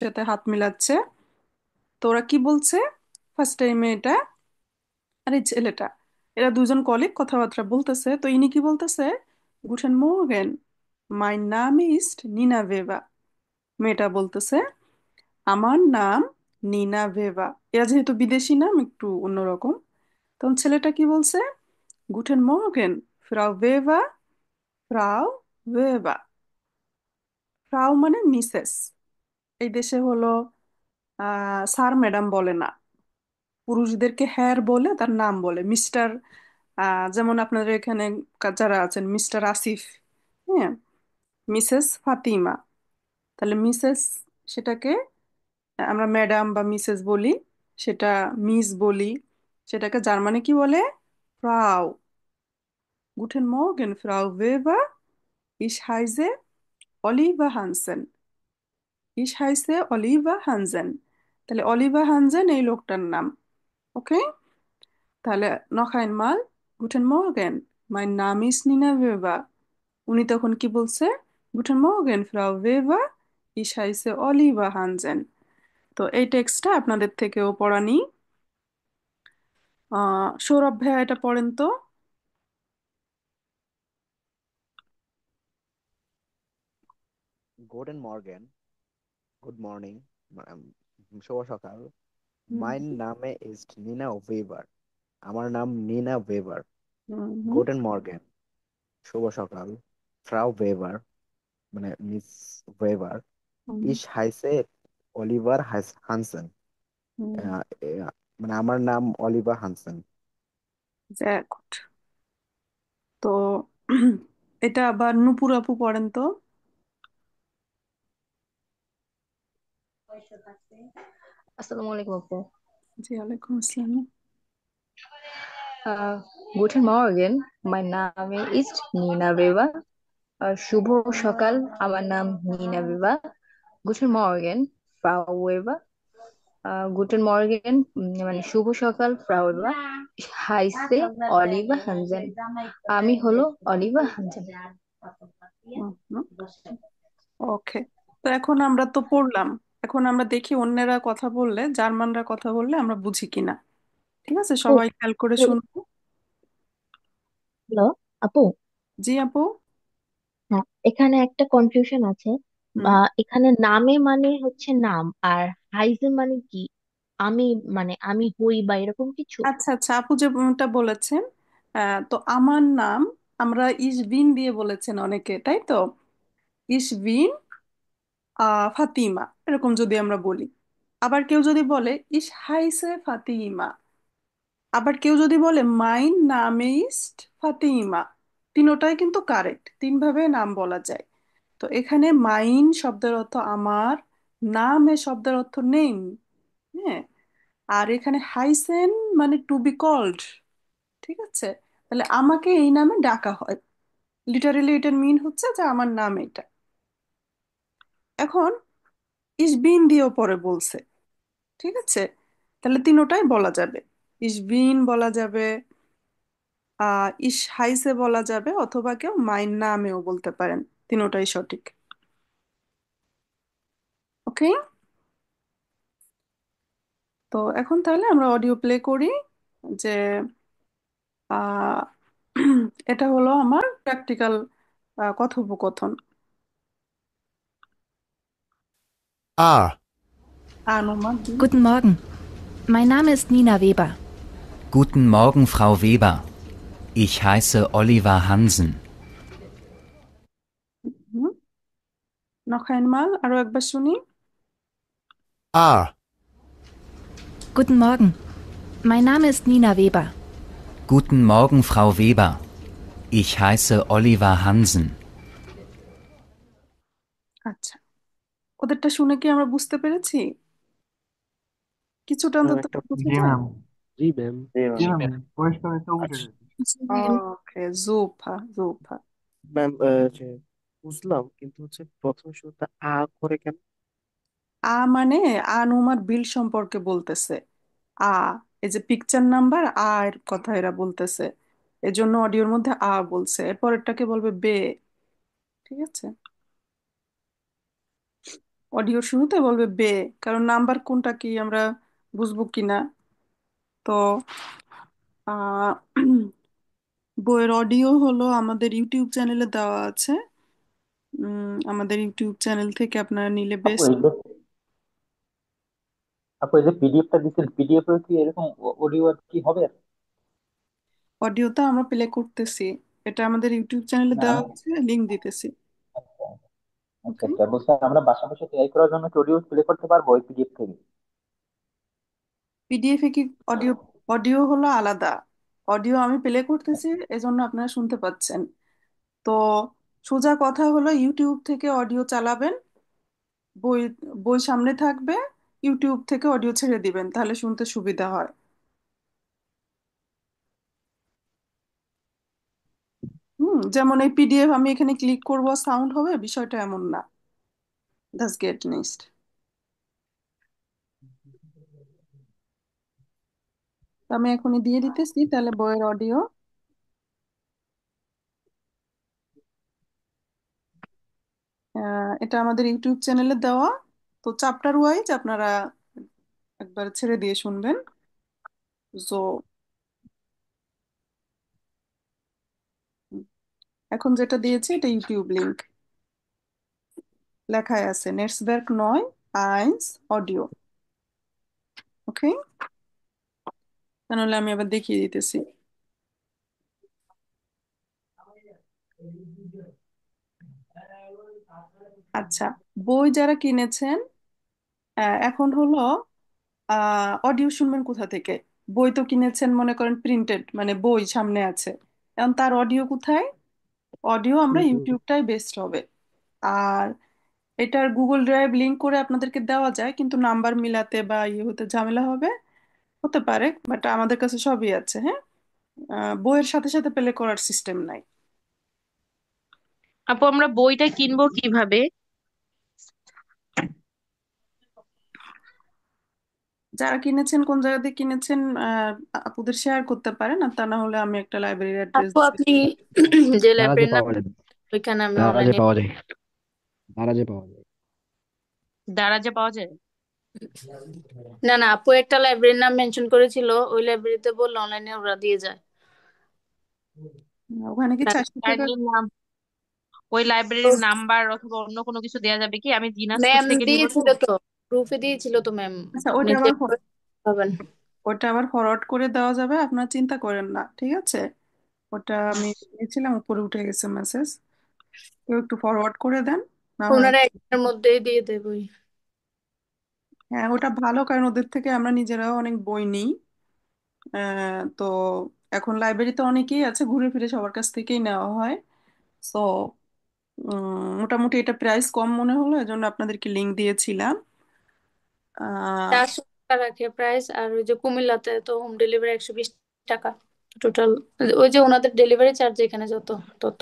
সাথে হাত মিলাচ্ছে। তো ওরা কি বলছে? ফার্স্ট টাইমে এটা, আর এই ছেলেটা, এরা দুজন কলিগ কথাবার্তা বলতেছে। তো ইনি কি বলতেছে? গুটেন মর্গেন, মাই নাম ইজ নিনা ভেবা। মেয়েটা বলতেছে, আমার নাম নিনা ভেবা। এরা যেহেতু বিদেশি নাম, একটু অন্যরকম। তখন ছেলেটা কি বলছে? Guten Morgan, ফ্রাউ ভেবা। ফ্রাউ ভেবা। ফ্রাউ মানে মিসেস। এই দেশে হলো স্যার ম্যাডাম বলে না, পুরুষদেরকে হ্যার বলে, তার নাম বলে মিস্টার। যেমন আপনাদের এখানে যারা আছেন, মিস্টার আসিফ, হ্যাঁ, মিসেস ফাতিমা। তাহলে মিসেস, সেটাকে আমরা ম্যাডাম বা মিসেস বলি, সেটা মিস বলি। সেটাকে জার্মানি কি বলে? ফ্রাউ। গুটেন মর্গেন ফ্রাউ ওয়েবার, ইস হাইজে অলিভা হানসেন। ইস হাইসে অলিভা হানজেন। তাহলে অলিভা হানজেন এই লোকটার নাম। ওকে। তাহলে noch einmal, গুটেন মর্গেন, মাই নাম ইস নিনা ওয়েবার। উনি তখন কি বলছে? গুটেন মর্গেন ফ্রাউ ওয়েবার, ইস হাইসে অলিভা হানজেন। তো এই টেক্সটটা আপনাদের থেকেও পড়া নিই। সৌরভ ভাইয়া এটা পড়েন তো। Guten Morgen, গুড মর্নিং, শুভ সকাল। হুম মাইন নামে ইজ নিনা ওয়েবার। আমার নাম নিনা ওয়েবার। হুম হুম গুডেন মর্গেন, শুভ সকাল। ফ্রাউ ওয়েবার মানে মিস ওয়েবার। হুম ইস হাইসে অলিভার হানসেন। হুম। আহ, মানে আমার নাম অলিভার হানসেন। গুড। তো এটা আবার নুপুর আপু পড়েন তো। আসসালামু আলাইকুম আপু। জি, ওয়ালাইকুম আসসালাম। আহ, Guten Morgen, mein Name ist Nina Weber. শুভ সকাল, আমার নাম নিনা বেবা। Guten Morgen, Frau Weber. Guten Morgen, মানে শুভ সকাল, ফ্রাউ ওয়েবার। হাইসে অলিভা হানজেন। আমি হলো অলিভা হানজেন। ওকে। তো এখন আমরা তো পড়লাম, এখন আমরা দেখি অন্যেরা কথা বললে, জার্মানরা কথা বললে আমরা বুঝি কিনা। ঠিক আছে, ও সবাই খেয়াল করে শুনবো। হ্যালো আপু। জি আপু। হ্যাঁ, এখানে একটা কনফিউশন আছে। বা হুম। এখানে নামে মানে হচ্ছে নাম, আর হাইজে মানে কি? আমি, মানে আমি হই বা এরকম কিছু? আচ্ছা আচ্ছা, আপু যেটা বলেছেন, তো আমার নাম, আমরা ইসবিন দিয়ে বলেছেন অনেকে, তাই তো? ইসবিন ফাতিমা, এরকম যদি আমরা বলি। আবার কেউ যদি বলে ইস হাইসে ফাতিমা। আবার কেউ যদি বলে মাইন নামে ইস্ট ফাতিমা। তিনোটাই কিন্তু কারেক্ট, তিন ভাবে নাম বলা যায়। তো এখানে মাইন শব্দের অর্থ আমার, নাম এ শব্দের অর্থ নেম। হ্যাঁ। আর এখানে হাইসেন মানে টু বি কল্ড। ঠিক আছে। তাহলে আমাকে এই নামে ডাকা হয়। লিটারেলি এটার মিন হচ্ছে যে আমার নাম এটা। এখন ইসবিন দিয়েও পরে বলছে। ঠিক আছে। তাহলে তিনোটাই বলা যাবে। ইসবিন বলা যাবে, ইস হাইসে বলা যাবে, অথবা কেউ মাইন নামেও বলতে পারেন। তিনোটাই সঠিক। ওকে। তো এখন তাহলে আমরা অডিও প্লে করি, যে আহ, এটা হলো আমার প্র্যাকটিক্যাল কথোপকথন। A. অনুমান দিন। Guten Morgen, mein Name ist Nina Weber. Guten Morgen, Frau Weber. Ich heiße Oliver Hansen. হুম। noch einmal, আরো একবার শুনি। A. Guten Morgen, mein Name ist Nina Weber. Guten Morgen, Frau Weber. Ich heiße Oliver Hansen. আচ্ছা, ওদেরটা শুনে কি আমরা বুঝতে পেরেছি? কিছুটা ম্যাম অন্তত একটা বুঝা জি যায়। ম্যাম। জি ম্যাম। জি ম্যাম, পরিষ্কার হয়েছে, বুঝে আচ্ছা গেছে। ওকে, জোফা জোফা। ম্যাম, যে বুঝলাম, কিন্তু হচ্ছে প্রথম শুরুতে আ করে কেন? মানে আনুমার বিল সম্পর্কে বলতেছে। আ, এই যে পিকচার নাম্বার আ এর কথা এরা বলতেছে। এজন্য অডিওর মধ্যে আ বলছে, এরপর এটাকে বলবে বে। ঠিক আছে। অডিওর শুরুতে বলবে বে, কারণ নাম্বার কোনটা কি আমরা বুঝবো কিনা। তো আহ বইয়ের অডিও হলো আমাদের ইউটিউব চ্যানেলে দেওয়া আছে। আমাদের ইউটিউব চ্যানেল থেকে আপনারা নিলে আপু বেস্ট। এই যে আপু এই যে পিডিএফটা দিচ্ছেন, পিডিএফ এর কি এরকম অডিও আর কি হবে? অডিওটা আমরা প্লে করতেছি, এটা আমাদের ইউটিউব চ্যানেলে না দেওয়া আমি আছে, লিংক দিতেছি। আচ্ছা আচ্ছা ওকে। আচ্ছা, বলছি আমরা বাসা বসে ট্রাই করার জন্য কি অডিও প্লে করতে পারবো ওই পিডিএফ থেকে? পিডিএফ এ কি অডিও? অডিও হলো আলাদা। অডিও আমি প্লে করতেছি, এজন্য আপনারা শুনতে পাচ্ছেন। তো সোজা কথা হলো ইউটিউব থেকে অডিও চালাবেন, বই বই সামনে থাকবে, ইউটিউব থেকে অডিও ছেড়ে দিবেন, তাহলে শুনতে সুবিধা হয়। যেমন এই পিডিএফ আমি এখানে ক্লিক করব, সাউন্ড হবে, বিষয়টা এমন না। That's get next. আমি এখনই দিয়ে দিতেছি তাহলে বইয়ের অডিও। এটা আমাদের ইউটিউব চ্যানেলে দেওয়া। তো চ্যাপ্টার ওয়াইজ আপনারা একবার ছেড়ে দিয়ে শুনবেন। তো এখন যেটা দিয়েছি এটা ইউটিউব লিংক, লেখায় আছে নেটসবার্গ 9 অডিও। ওকে, তাহলে আমি আবার দেখিয়ে দিতেছি। আচ্ছা, বই যারা কিনেছেন, এখন হলো অডিও শুনবেন কোথা থেকে? বই তো কিনেছেন, মনে করেন প্রিন্টেড, মানে বই সামনে আছে, এখন তার অডিও কোথায়? অডিও আমরা ইউটিউবটাই বেস্ট হবে। আর এটার গুগল ড্রাইভ লিংক করে আপনাদেরকে দেওয়া যায়, কিন্তু নাম্বার মিলাতে বা ইয়ে হতে ঝামেলা হবে, হতে পারে, বাট আমাদের কাছে সবই আছে। হ্যাঁ, বইয়ের সাথে সাথে প্লে করার সিস্টেম নাই। আপু আমরা বইটা কিনবো কিভাবে? যারা কিনেছেন, কোন জায়গা দিয়ে কিনেছেন, আপুদের শেয়ার করতে পারেন, আর তা না হলে আমি একটা লাইব্রেরির অ্যাড্রেস আপু আপনি যে দারাজে লাইব্রেরির নাম, পাওয়া যায়। ওইখানে আমি দারাজে অনলাইনে। পাওয়া যায়। দারাজে পাওয়া যায়। দারাজে পাওয়া যায়? না না, আপু একটা লাইব্রেরির নাম মেনশন করেছিল, ওই লাইব্রেরিতে বললে অনলাইনে ওরা দিয়ে যায়। ওখানে কি 400 টাকা? লাইব্রেরির নাম, ওই লাইব্রেরির নাম্বার অথবা অন্য কোনো কিছু দেওয়া যাবে কি? আমি দিনাজপুর ম্যাম থেকে নিব তো। দিয়েছিল তো, প্রুফে দিয়েছিল তো ম্যাম। আচ্ছা, আপনি চেক করে পাবেন। ওটা আবার ফরওয়ার্ড করে দেওয়া যাবে, আপনার চিন্তা করেন না, ঠিক আছে? ওটা আমি দিয়েছিলাম, উপরে উঠে গেছে মেসেজ। কেউ একটু ফরওয়ার্ড করে দেন না হয়। ওনারা একটার মধ্যেই দিয়ে দেবই। হ্যাঁ, ওটা ভালো, কারণ ওদের থেকে আমরা নিজেরাও অনেক বই নিই। তো এখন লাইব্রেরিতে অনেকেই আছে, ঘুরে ফিরে সবার কাছ থেকেই নেওয়া হয়। সো মোটামুটি এটা প্রাইস কম মনে হলো, এজন্য আপনাদেরকে লিংক দিয়েছিলাম। আহ 400 টাকা রাখে প্রাইস, আর ওই যে কুমিল্লাতে তো হোম ডেলিভারি 120 টাকা টোটাল। ওই যে ওনাদের ডেলিভারি চার্জ এখানে যত তত।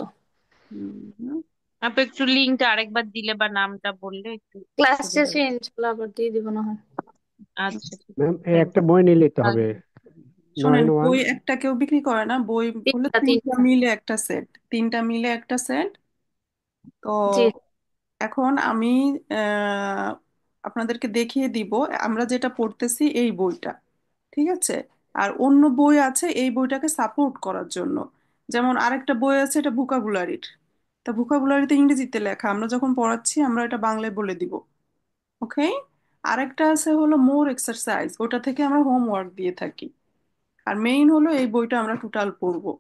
উম, আপু একটু লিঙ্কটা আরেকবার দিলে বা নামটা বললে একটু ক্লাস সুবিধা শেষে হতো। ইনশাল্লাহ আবার দিয়ে দিব না হয়। আচ্ছা ঠিক ম্যাম আছে, এই থ্যাংক একটা ইউ। বই নিলেই তো হবে। শোনেন, 9-1। বই একটা কেউ বিক্রি করে না, বই হলে তিনটা তিনটা তিনটা মিলে একটা সেট, তিনটা মিলে একটা সেট। তো জি। এখন আমি আহ, আপনাদেরকে দেখিয়ে দিব আমরা যেটা পড়তেছি এই বইটা, ঠিক আছে? আর অন্য বই আছে এই বইটাকে সাপোর্ট করার জন্য। যেমন আরেকটা বই আছে, এটা ভোকাবুলারির। তা ভোকাবুলারিতে ইংরেজিতে লেখা, আমরা যখন পড়াচ্ছি আমরা এটা বাংলায় বলে দিব। ওকে। আরেকটা আছে হলো মোর এক্সারসাইজ, ওটা থেকে আমরা হোমওয়ার্ক দিয়ে থাকি। আর মেইন হলো এই বইটা আমরা টোটাল পড়বো,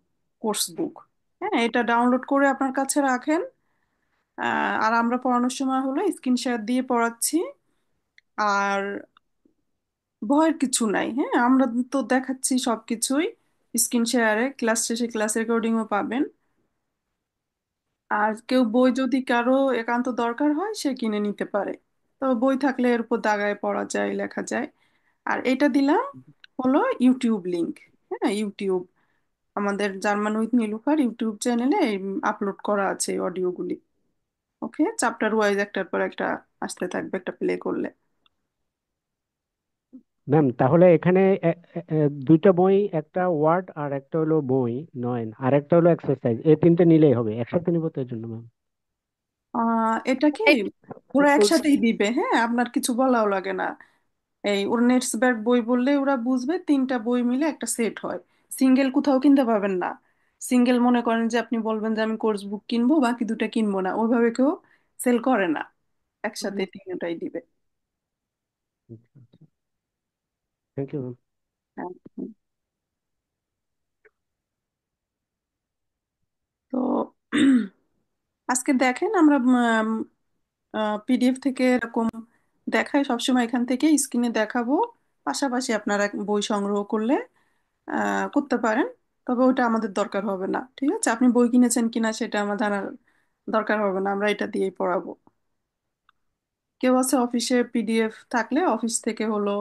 কোর্স বুক। হ্যাঁ, এটা ডাউনলোড করে আপনার কাছে রাখেন। আর আমরা পড়ানোর সময় হলো স্ক্রিন শেয়ার দিয়ে পড়াচ্ছি। আর ভয়ের কিছু নাই, হ্যাঁ, আমরা তো দেখাচ্ছি সবকিছুই স্ক্রিন শেয়ারে, ক্লাস শেষে ক্লাস রেকর্ডিংও পাবেন। আর কেউ বই যদি কারো একান্ত দরকার হয় সে কিনে নিতে পারে। তো বই থাকলে এর উপর দাগায় পড়া যায়, লেখা যায়। আর এটা দিলাম হলো ইউটিউব লিংক। হ্যাঁ, ইউটিউব আমাদের জার্মান উইথ নীলুফার ইউটিউব চ্যানেলে আপলোড করা আছে এই অডিওগুলি। ওকে, চ্যাপ্টার ওয়াইজ একটার পর একটা আসতে থাকবে একটা প্লে করলে। ম্যাম তাহলে এখানে দুইটা বই, একটা ওয়ার্ড আর একটা হলো বই 9, আর একটা হলো এক্সারসাইজ, এই তিনটে নিলেই হবে? একসাথে নিবো তো এর জন্য ম্যাম? এটা কি এই ওরা ঠিক বলছো। একসাথেই দিবে, হ্যাঁ, আপনার কিছু বলাও লাগে না। এই ওর নেটসব্যাগ বই বললে ওরা বুঝবে, তিনটা বই মিলে একটা সেট হয়। সিঙ্গেল কোথাও কিনতে পাবেন না। সিঙ্গেল মনে করেন যে আপনি বলবেন যে আমি কোর্স বুক কিনবো, বাকি দুটা কিনবো না, ওইভাবে কেউ সেল করে না। একসাথে তিনটাই দিবে। Thank you. হ্যাঁ, হুম। তো আজকে দেখেন আমরা পিডিএফ থেকে এরকম দেখাই সবসময়, এখান থেকে স্ক্রিনে দেখাবো। পাশাপাশি আপনারা বই সংগ্রহ করলে করতে পারেন। তবে ওটা আমাদের দরকার হবে না, ঠিক আছে? আপনি বই কিনেছেন কিনা সেটা আমার জানার দরকার হবে না, আমরা এটা দিয়েই পড়াবো। কেউ আছে অফিসে পিডিএফ থাকলে অফিস থেকে হলো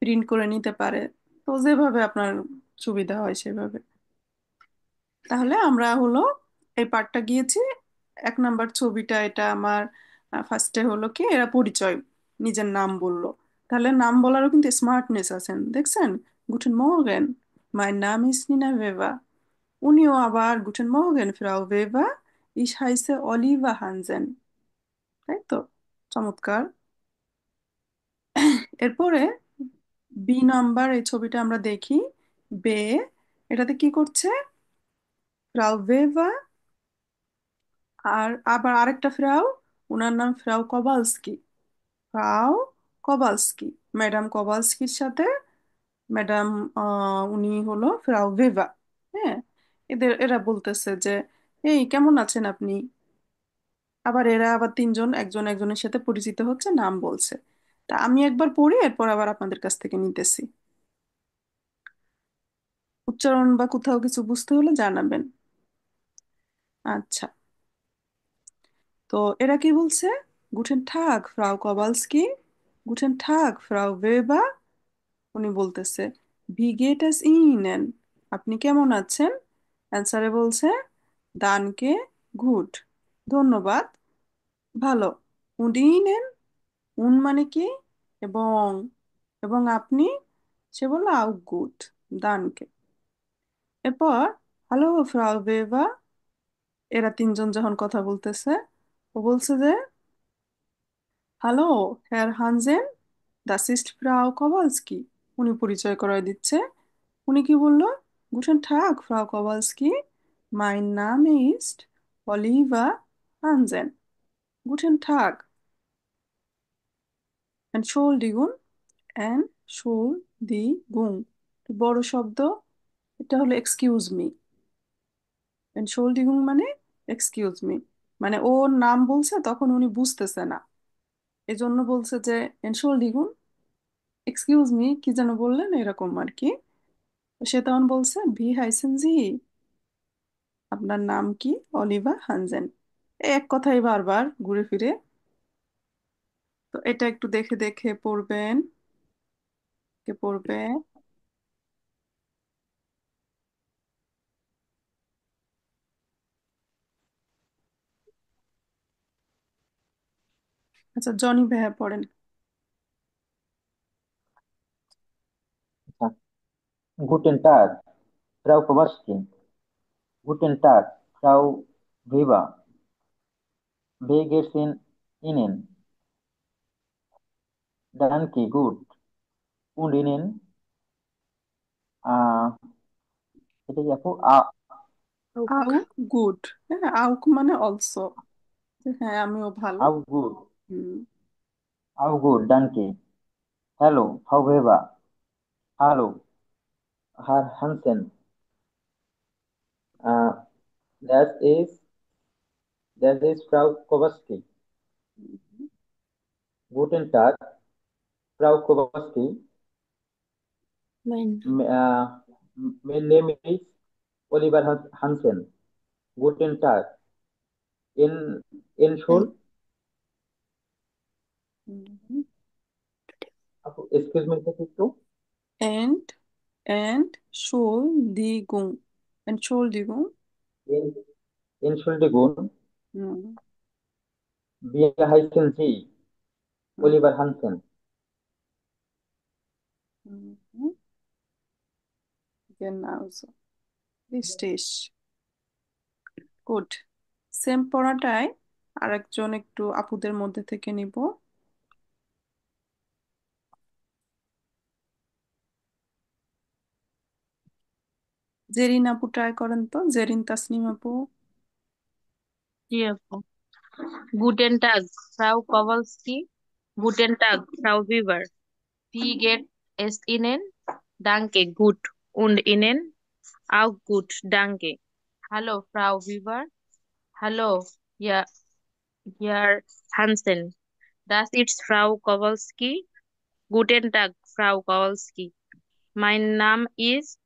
প্রিন্ট করে নিতে পারে। তো যেভাবে আপনার সুবিধা হয় সেভাবে। তাহলে আমরা হলো এই পার্টটা গিয়েছি। এক নাম্বার ছবিটা এটা আমার ফার্স্টে হলো কি এরা পরিচয়, নিজের নাম বললো। তাহলে নাম বলারও কিন্তু স্মার্টনেস আছেন, দেখছেন? গুটেন মর্গেন, মাই নাম ইজ নিনা ভেভা। উনিও আবার গুটেন মর্গেন ফ্রাউ ভেভা, ইস হাইসে অলিভা হানজেন। তাই তো, চমৎকার। এরপরে বি নাম্বার এই ছবিটা আমরা দেখি। বে, এটাতে কি করছে? ফ্রাউ ভেভা, আর আবার আরেকটা ফ্রাউ, ওনার নাম ফ্রাউ কবালস্কি। ফ্রাউ কবালস্কি, ম্যাডাম কবালস্কির সাথে ম্যাডাম, উনি হলো ফ্রাউ ভেভা। হ্যাঁ, এরা বলতেছে যে এই কেমন আছেন আপনি। আবার এরা আবার তিনজন একজন একজনের সাথে পরিচিত হচ্ছে, নাম বলছে। তা আমি একবার পড়ি, এরপর আবার আপনাদের কাছ থেকে নিতেছি। উচ্চারণ বা কোথাও কিছু বুঝতে হলে জানাবেন। আচ্ছা, তো এরা কি বলছে? গুটেন টাগ ফ্রাউ কবালস্কি, গুটেন টাগ ফ্রাউ ভেবা। উনি বলতেছে ভি গেট এস ইনেন, আপনি কেমন আছেন? অ্যান্সারে বলছে দানকে, গুড, ধন্যবাদ, ভালো। উডিনেন, উন মানে কি? এবং, এবং আপনি? সে বলল আউ গুড, দানকে। এরপর হ্যালো ফ্রাউ ভেবা, এরা তিনজন যখন কথা বলতেছে, ও বলছে যে হ্যালো হ্যার হানজেন, দাস ইস্ট ফ্রাউ কবালস্কি। উনি পরিচয় করায় দিচ্ছে। উনি কি বললো? গুটেন টাগ ফ্রাউ কবালস্কি, মাইন নাম ইস্ট অলিভা হানজেন। গুটেন টাগ, এন্টশোল্ডিগুন, এন্টশোল্ডিগুন, বড় শব্দ। এটা হলো এক্সকিউজ মি। এন্টশোল্ডিগুন মানে এক্সকিউজ মি, মানে ওর নাম বলছে তখন উনি বুঝতেছে না, এজন্য বলছে যে এন্টশোল্ডিগুন, এক্সকিউজ মি, কি যেন বললেন এরকম আর কি। তো সে তখন বলছে ভি হাইসেন জি, আপনার নাম কি? অলিভা হানজেন। এই এক কথাই বারবার ঘুরে ফিরে। তো এটা একটু দেখে দেখে পড়বেন। কে পড়বে? আচ্ছা, জনি ভাইয়া পড়েন। Guten Tag, Frau Kowalski. Guten Tag, Frau Weber. Wie geht's Ihnen? Danke, gut. Und Ihnen? আহ, এটা কি আপু? আউক, গুড। হ্যাঁ, আউক মানে অলসো, হ্যাঁ আমিও ভালো। Auch gut. Hmm. Auch gut, danke. Hallo, Frau Weber. Hallo, Herr Hansen. Äh, das ist, das ist Frau Kowalski. Guten Tag, Frau Kowalski. Mein, Mein Name is Oliver Hansen. Guten Tag. In mein, Schul, excuse me, একটু এন্ড, এন্টশোল্ডিগুন, এন্টশোল্ডিগুন। in Entschuldigung, হুম, wie heißen Sie? হুম, Oliver Hansen. হুম, genau so, richtig, good. Same পড়াটাই আরেকজন একটু আপুদের মধ্যে থেকে নিব। জেরিন আপু ট্রাই করেন তো, জেরিন তাসনিম আপু। জি আপু। Guten Tag, Frau Kowalski. Guten Tag, Frau Weber. Wie geht es Ihnen? Danke, gut. Und Ihnen? Auch gut, danke. Hallo, Frau Weber. Hallo, ja, Herr Hansen. Das ist Frau Kowalski. Guten Tag, Frau Kowalski. Mein Name ist,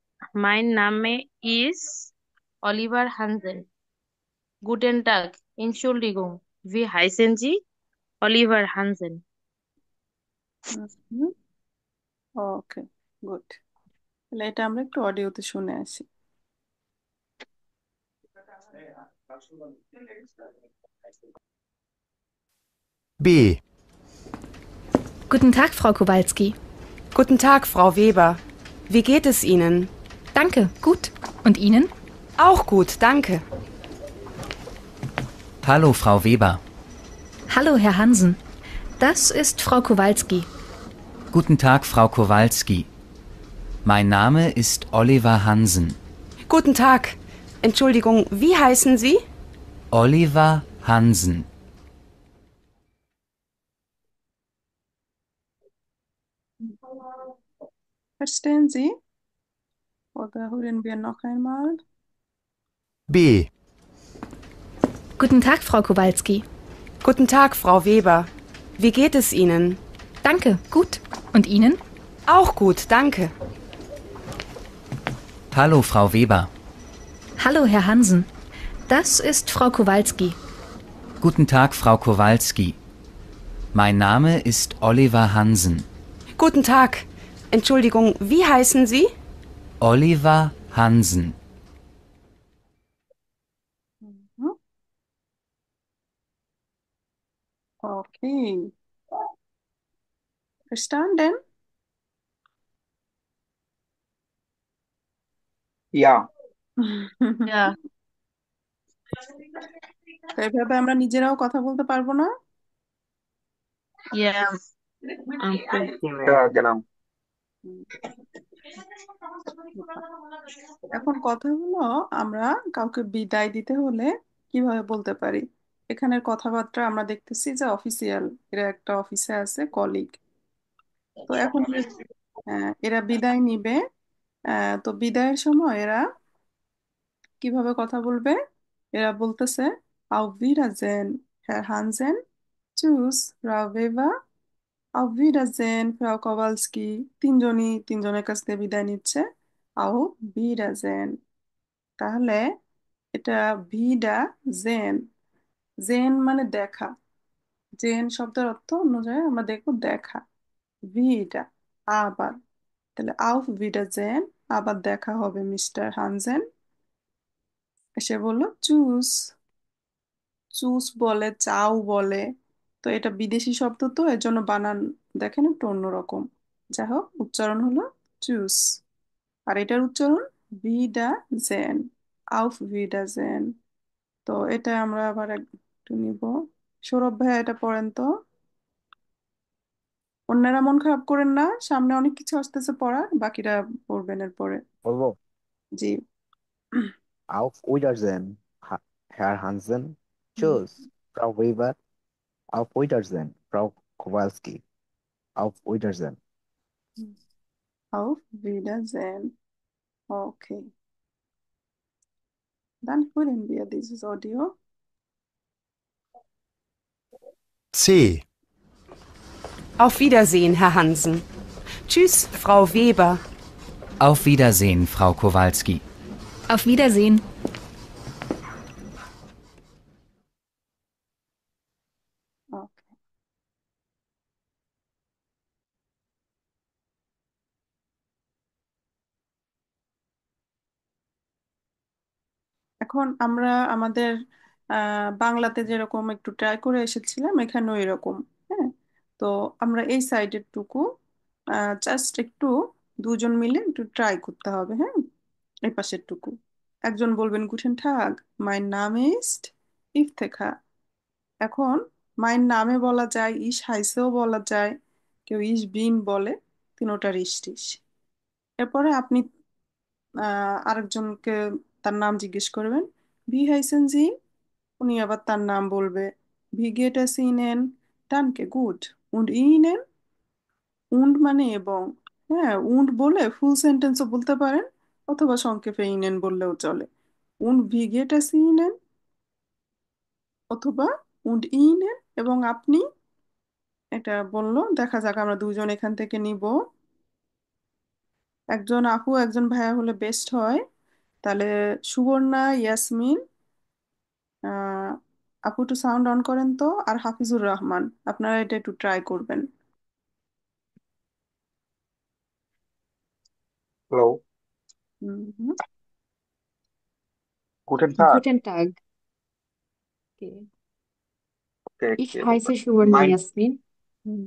mein Name ist Oliver Hansen. Guten Tag, Entschuldigung. Wie heißen Sie? Oliver Hansen. ওকে, good. তাহলে এটা আমরা একটু অডিওতে শুনে আসি। B. Guten Tag, Frau Kowalski. Guten Tag, Frau Weber. Wie geht es Ihnen? Danke, gut. Und Ihnen? Auch gut, danke. Hallo, Frau Weber. Hallo, Herr Hansen. Das ist Frau Kowalski. Guten Tag, Frau Kowalski. Mein Name ist Oliver Hansen. Guten Tag. Entschuldigung, wie heißen Sie? Oliver Hansen. Verstehen Sie? Oder hören wir noch einmal? B. Guten Tag, Frau Kowalski. Guten Tag, Frau Weber. Wie geht es Ihnen? Danke, gut. Und Ihnen? Auch gut, danke. Hallo, Frau Weber. Hallo, Herr Hansen. Das ist Frau Kowalski. Guten Tag, Frau Kowalski. Mein Name ist Oliver Hansen. Guten Tag. Entschuldigung, wie heißen Sie? Oliver Hansen. Okay. Verstanden? Ja. Ja, তো এভাবে আমরা নিজেরাও কথা বলতে পারবো না? ja. Ja, genau. এখন কথা হলো, আমরা কাউকে বিদায় দিতে হলে কিভাবে বলতে পারি। এখানের কথাবার্তা আমরা দেখতেছি যে অফিসিয়াল, এরা একটা অফিসে আছে, কলিগ। তো এখন এরা বিদায় নিবে। তো বিদায়ের সময় এরা কিভাবে কথা বলবে? এরা বলতেছে auf Wiedersehen, Herr Hansen, tschüss, Frau Weber, auf Wiedersehen, Frau Kowalski। তিনজনই তিনজনের কাছ থেকে বিদায় নিচ্ছে। auf Wiedersehen। তাহলে এটা ভিডা জেন, জেন মানে দেখা, জেন শব্দের অর্থ অন্য জায়গায় আমরা দেখবো দেখা। ভিডা আবার, তাহলে আউফ ভিডা জেন, আবার দেখা হবে মিস্টার হানজেন। এসে বললো চুজ, চুজ বলে, চাও বলে। তো এটা বিদেশি শব্দ, তো এর জন্য বানান দেখেন একটু অন্যরকম। যাই হোক, উচ্চারণ হলো চুজ, আর এটার উচ্চারণ ভিডা জেন, আউফ ভিডা জেন। তো এটা আমরা আবার একটু নিব। সৌরভ ভাইয়া এটা পড়েন তো। অন্যেরা মন খারাপ করেন না, সামনে অনেক কিছু আসতেছে পড়ার, বাকিরা পড়বেন এরপরে। বলবো? জি। Auf Wiedersehen, Herr Hansen. Tschüss, Frau Weber. Auf Wiedersehen, Frau Kowalski. Auf Wiedersehen. Auf Wiedersehen. Okay. Dann hören wir dieses Audio. C. Auf Wiedersehen, Herr Hansen. Tschüss, Frau Weber. Auf Wiedersehen, Frau Kowalski. Auf Wiedersehen. Okay. এখন আমরা আমাদের বাংলাতে যেরকম একটু try করে এসেছিলাম, এখানেও এরকম। হ্যাঁ, তো আমরা এই সাইডের টুকু জাস্ট একটু দুজন মিলে একটু ট্রাই করতে হবে। হ্যাঁ, এই পাশের টুকু একজন বলবেন গুটেন টাগ, মাই নাম ইস্ট ইফতেখা। এখন মায়ের নামে বলা যায়, ইস হাইসেও বলা যায়, কেউ ইস বিন বলে, তিনোটার ইস টিস। এরপরে আপনি আরেকজনকে তার নাম জিজ্ঞেস করবেন, ভি হাইসেন জি, উনি আবার তার নাম বলবে, ভি গেট এস ইনেন, ডানকে গুড, উন্ড ইনেন, উন্ড মানে এবং, হ্যাঁ উন্ড বলে ফুল সেন্টেন্সও বলতে পারেন, অথবা সংক্ষেপে ইনেন বললেও চলে। উন্ড ভি গেট এস ইনেন, অথবা উন্ড ইনেন। এবং আপনি, এটা বললো, দেখা যাক আমরা দুজন এখান থেকে নিব। একজন আপু একজন ভাইয়া হলে বেস্ট হয়। তাহলে সুবর্ণা, ইয়াসমিন, আহ আপু একটু সাউন্ড অন করেন তো, আর হাফিজুর রহমান, আপনারা এটা একটু ট্রাই করবেন। Hallo, হুম হুম। guten Tag. Guten Tag. Okay. Okay, Ich okay. heiße Suvarna Mein, Yasmin. হুম,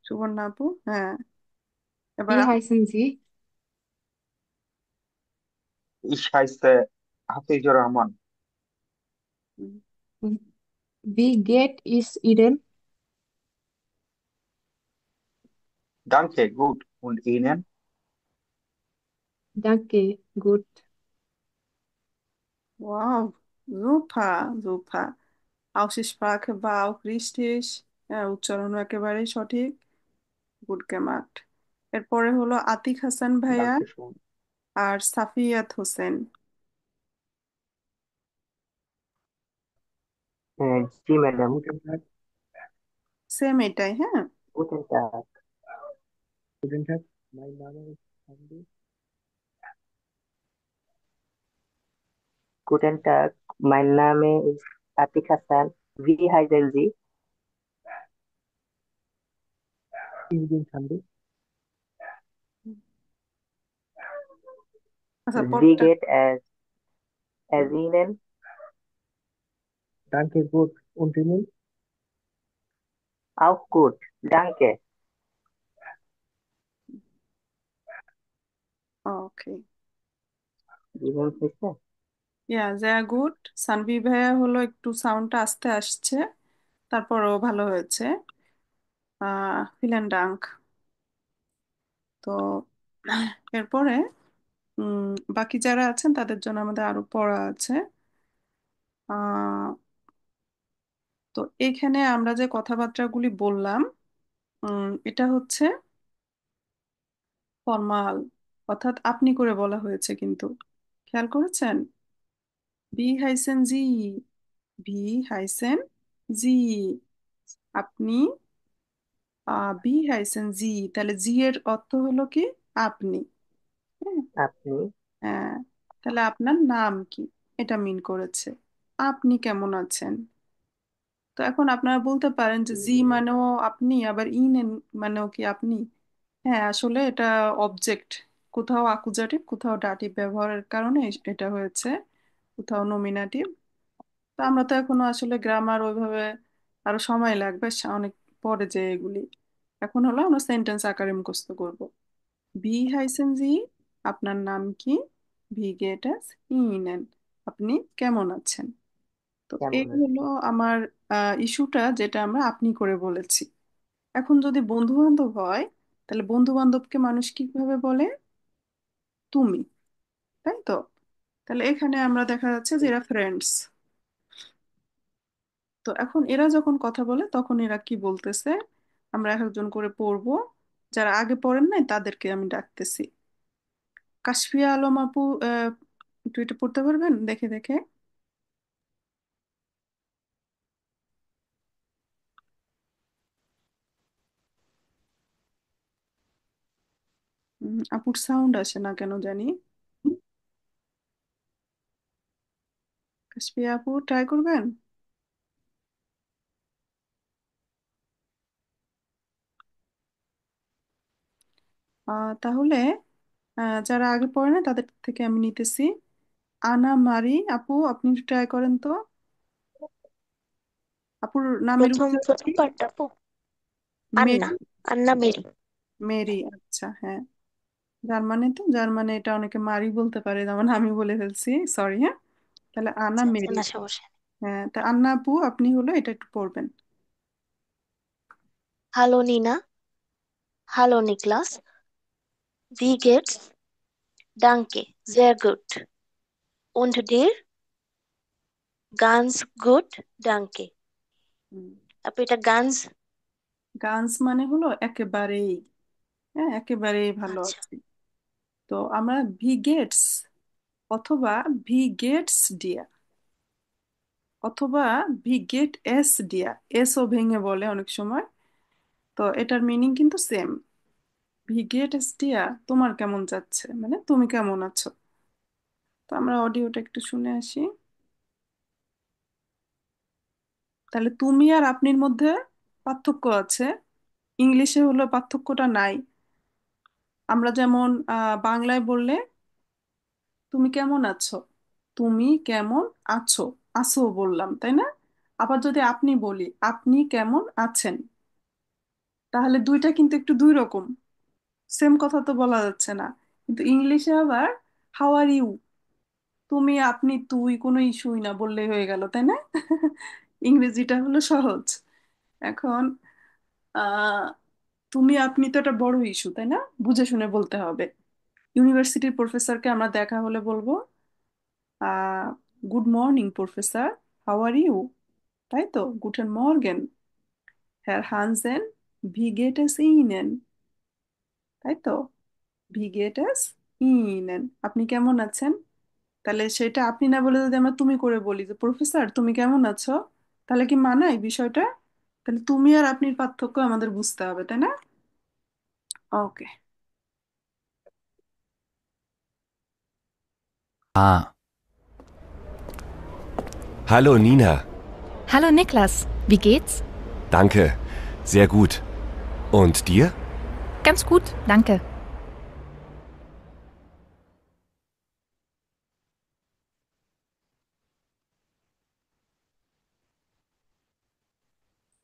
সুবর্ণা আপু, হ্যাঁ এবার Wie heißen Sie? ich heiße Hafizur Rahman. Wie geht es Ihnen? Danke, gut. Und Ihnen? Danke, gut. Wow, জুফা জুফা, Aussprache war auch richtig, হ্যাঁ উচ্চারণ একেবারেই সঠিক, good গেমাট। এরপরে হলো আতিক হাসান ভাইয়া Dankeschön. আর সাফিয়াত হোসেন। জি ম্যাডাম। Guten Tag. সেম এটাই, হ্যাঁ। Guten Tag. Guten Tag. Mein Name ist Sandy. Guten Tag. Mein Name ist Atik Hassan. Wie heißen Sie? Ich bin Sandy. আচ্ছা Wie পরটা, geht es Ihnen? Danke, gut. Und Ihnen? Auch gut. Danke. ওকে, জীবন হয়েছে? ইয়া sehr good. Sanvi ভাইয়া হলো একটু সাউন্ডটা আস্তে আসছে, তারপরও ভালো হয়েছে। Villain dung. তো এরপরে উম, বাকি যারা আছেন তাদের জন্য আমাদের আরো পড়া আছে। আহ তো এখানে আমরা যে কথাবার্তাগুলি বললাম, এটা হচ্ছে ফর্মাল, অর্থাৎ আপনি করে বলা হয়েছে, কিন্তু খেয়াল করেছেন, ভি হাইসেন জি, ভি হাইসেন জি, আপনি, বি হাইসেন জি, তাহলে জি এর অর্থ হলো কি আপনি, হ্যাঁ। আপনি হ্যাঁ, তাহলে আপনার নাম কি, এটা মিন করেছে, আপনি কেমন আছেন। তো এখন আপনারা বলতে পারেন যে জি মানেও আপনি, আবার ইন মানেও কি আপনি। হ্যাঁ আসলে এটা অবজেক্ট, কোথাও আকুজাটিভ কোথাও ডাটিভ ব্যবহারের কারণে এটা হয়েছে, কোথাও নমিনাটিভ। তো আমরা তো এখনো আসলে গ্রামার ওইভাবে, আরো সময় লাগবে, অনেক পরে যে এগুলি, এখন হলো আমরা সেন্টেন্স আকারে মুখস্থ করব। ভি হাইসেন জি, আপনার নাম কি, ভি গেটাস ইনেন, আপনি কেমন আছেন। তো এই কেমন হলো আছেন? আমার ইস্যুটা, যেটা আমরা আপনি করে বলেছি। এখন যদি বন্ধু বান্ধব হয়, তাহলে বন্ধু বান্ধবকে মানুষ কিভাবে বলে, তুমি, তাই তো। তাহলে এখানে আমরা দেখা যাচ্ছে যে এরা ফ্রেন্ডস। তো এখন এরা যখন কথা বলে তখন এরা কি বলতেছে, আমরা এক একজন করে পড়বো। যারা আগে পড়েন নাই তাদেরকে আমি ডাকতেছি। কাশফিয়া আলম আপু, একটু এটা পড়তে পারবেন দেখে দেখে। আপুর সাউন্ড আসে না কেন জানি। কাশফিয়া আপু ট্রাই করবেন। তাহলে যারা আগে পড়ে না তাদের থেকে আমি নিতেছি। আনা মারি আপু, আপনি ট্রাই করেন তো। আপুর নামের প্রথম উচ্চারণ প্রথম কি? পার্টটা আপু, আন্না, মেরি, আন্না মেরি। মেরি, আচ্ছা হ্যাঁ। জার্মানি, তো জার্মানি এটা অনেকে মারি বলতে পারে, যেমন আমি বলে ফেলছি, সরি হ্যাঁ। তাহলে আনা আচ্ছা আচ্ছা, মেরি। না সমস্যা নেই। হ্যাঁ, তা আন্না আপু আপনি হলো এটা একটু পড়বেন। Hallo Nina, hallo Niklas. Wie geht's? Danke, sehr gut. Und dir? Ganz gut, danke. আপু এটা গানস। গানস মানে হলো একেবারেই, হ্যাঁ একেবারেই ভালো আচ্ছা আছি। তো আমরা ভি গেটস অথবা ভি গেটস ডিয়া অথবা ভি গেট এস ডিয়া, এসও ভেঙে বলে অনেক সময়। তো এটার মিনিং কিন্তু সেম। ভি গেট এস ডিয়া, তোমার কেমন যাচ্ছে মানে তুমি কেমন আছো। তো আমরা অডিওটা একটু শুনে আসি। তাহলে তুমি আর আপনির মধ্যে পার্থক্য আছে, ইংলিশে হলো পার্থক্যটা নাই। আমরা যেমন বাংলায় বললে তুমি কেমন আছো, তুমি কেমন আছো, আছো বললাম তাই না। আবার যদি আপনি বলি আপনি কেমন আছেন, তাহলে দুইটা কিন্তু একটু দুই রকম, সেম কথা তো বলা যাচ্ছে না। কিন্তু ইংলিশে আবার হাউ আর ইউ, তুমি আপনি তুই কোনো ইস্যুই না বললেই হয়ে গেল তাই না। ইংরেজিটা হলো সহজ। এখন আহ তুমি আপনি তো একটা বড় ইস্যু তাই না, বুঝে শুনে বলতে হবে। ইউনিভার্সিটির প্রফেসরকে আমরা দেখা হলে বলবো good morning professor, how are you, তাই তো, গুটেন মর্গেন, হ্যার হানসেন, ভি গেট এস ইনেন, তাই তো, ভি গেট এস ইনেন, আপনি কেমন আছেন। তাহলে সেটা আপনি না বলে যদি আমরা তুমি করে বলি যে প্রফেসর তুমি কেমন আছো, তাহলে কি মানায় বিষয়টা। তাহলে তুমি আর আপনির পার্থক্য আমাদের বুঝতে হবে তাই না। ওকে। A. Hallo Nina. Hallo Niklas, wie geht's? Danke. Sehr gut. Und dir? Ganz gut, danke.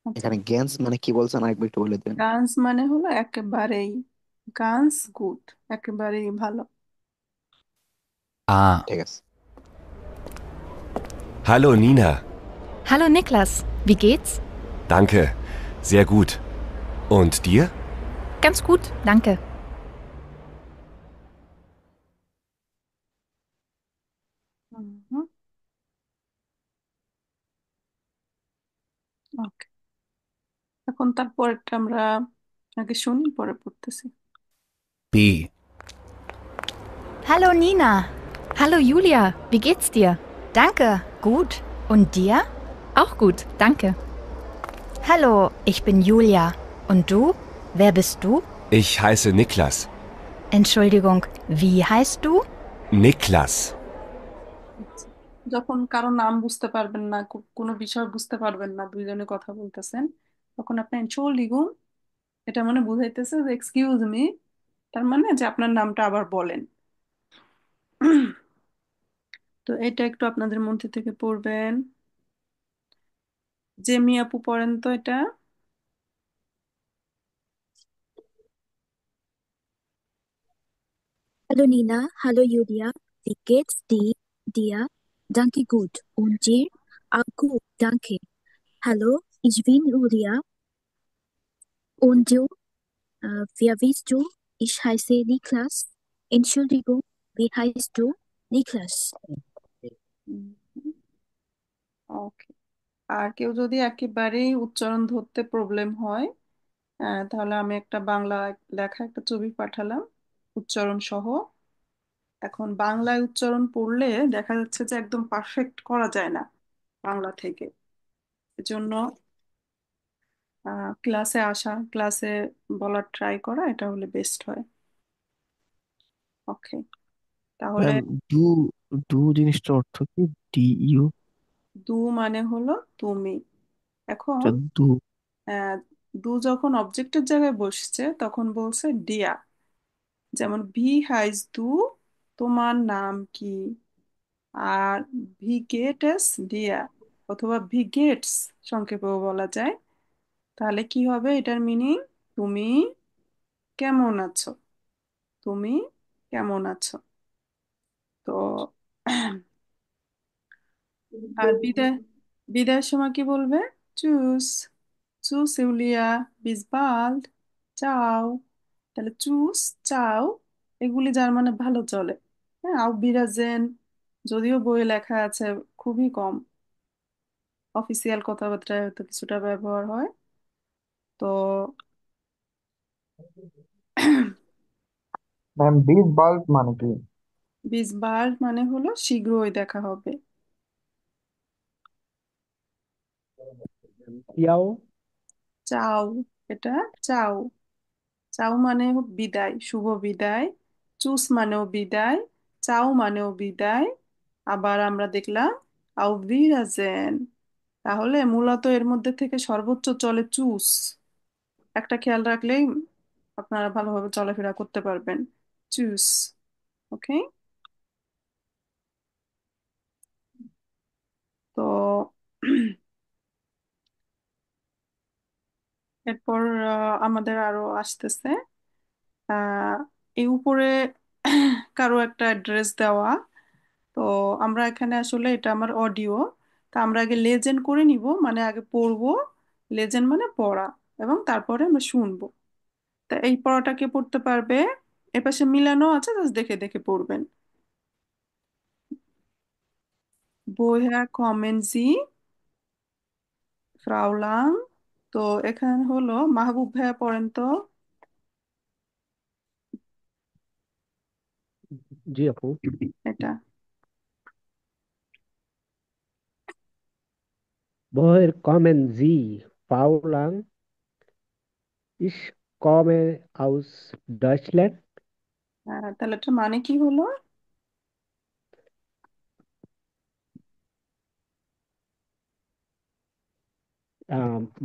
আচ্ছা, এখানে গেন্স মানে কি বলছেন আরেকবার একটু বলে দেন। গানস মানে হলো একেবারেই, গানস গুড, একেবারেই ভালো। A. ঠিক আছে। Hallo Nina. Hallo Niklas, wie geht's? Danke. Sehr gut. Und dir? Ganz gut, danke. ওকে, এখন তারপরটা আমরা আগে শুনি পরে পড়তেছি। B. Hallo Nina. Hallo Julia, wie geht's dir? Danke, gut. Und dir? Auch gut, danke. Hallo, ich bin Julia. Und du? Wer bist du? Ich heiße Niklas. Entschuldigung, wie heißt du? Niklas. যখন কারো নাম বুঝতে পারবেন না, কোনো বিষয় বুঝতে পারবেন না, দুইজনে কথা বলতেছেন, তখন আপনি এনশোল্ডিগুম, এটা মানে বুঝাইতেছে যে এক্সকিউজ মি, তার মানে যে আপনার নামটা আবার বলেন। তো এটা একটু আপনাদের মধ্যে থেকে পড়বেন। জেমি আপু পড়েন তো এটা। Hallo Nina, hallo Julia. Wie geht's dir? Danke gut. Und dir? Auch gut, danke. Hallo, ich bin Julia. Und du? Wer bist du? Ich heiße Niklas. Entschuldigung, wie heißt du? Niklas. ওকে। আর কেউ যদি একেবারেই উচ্চারণ ধরতে problem হয়, তাহলে আমি একটা বাংলা লেখা একটা ছবি পাঠালাম উচ্চারণ সহ। এখন বাংলায় উচ্চারণ পড়লে দেখা যাচ্ছে যে একদম পারফেক্ট করা যায় না বাংলা থেকে। এজন্য ক্লাসে আসা, ক্লাসে বলার ট্রাই করা, এটা হলে বেস্ট হয়। ওকে, তাহলে ম্যাম, ডু ডু জিনিসটার অর্থ কি? D U? দু মানে হলো তুমি। এখন দু। আহ, দু যখন অবজেক্টের জায়গায় বসছে তখন বলছে ডিয়া, যেমন ভি হাইজ দু, তোমার নাম কি। আর ভিগেটস ডিয়া অথবা ভিগেটস সংক্ষেপেও বলা যায়। তাহলে কি হবে এটার মিনিং, তুমি কেমন আছো, তুমি কেমন আছো। তো আর বিদায়, বিদায়ের সময় কি বলবে? চুস, চুস ইউলিয়া, বিস বাল্ড, চাও। তাহলে চুস, চাও, এগুলি জার্মানে ভালো চলে। হ্যাঁ, আউ বিরাজেন যদিও বইয়ে লেখা আছে, খুবই কম, অফিসিয়াল কথাবার্তায় হয়তো কিছুটা ব্যবহার হয়। তো ম্যাম বিগ বাল্ব মানে কি? বিস বাল্ড মানে হলো শীঘ্রই দেখা হবে। ইয়াও। চাও, এটা চাও, চাও মানে বিদায়, শুভ বিদায়। চুস মানেও বিদায়, চাও মানেও বিদায়। আবার আমরা দেখলাম আউ বিরাজেন, তাহলে মূলত এর মধ্যে থেকে সর্বোচ্চ চলে চুস। একটা খেয়াল রাখলেই আপনারা ভালোভাবে চলাফেরা করতে পারবেন। চুস। ওকে। তো এরপর আমাদের আরো আসতেছে আহ এই উপরে কারো একটা অ্যাড্রেস দেওয়া। তো আমরা এখানে আসলে এটা আমার অডিও, তা আমরা আগে লেজেন্ড করে নিব, মানে আগে পড়বো। লেজেন্ড মানে পড়া, এবং তারপরে আমরা শুনবো। তা এই পড়াটা কে পড়তে পারবে? এপাশে মিলানো আছে, জাস্ট দেখে দেখে পড়বেন। Woher kommen Sie, ফ্রাউলাং? তো এখানে হলো মাহবুব ভাইয়া পড়েন তো। জি আপু। এটা Woher kommen Sie, Fräulein? Ich komme aus Deutschland. তাহলে এটা মানে কি হলো?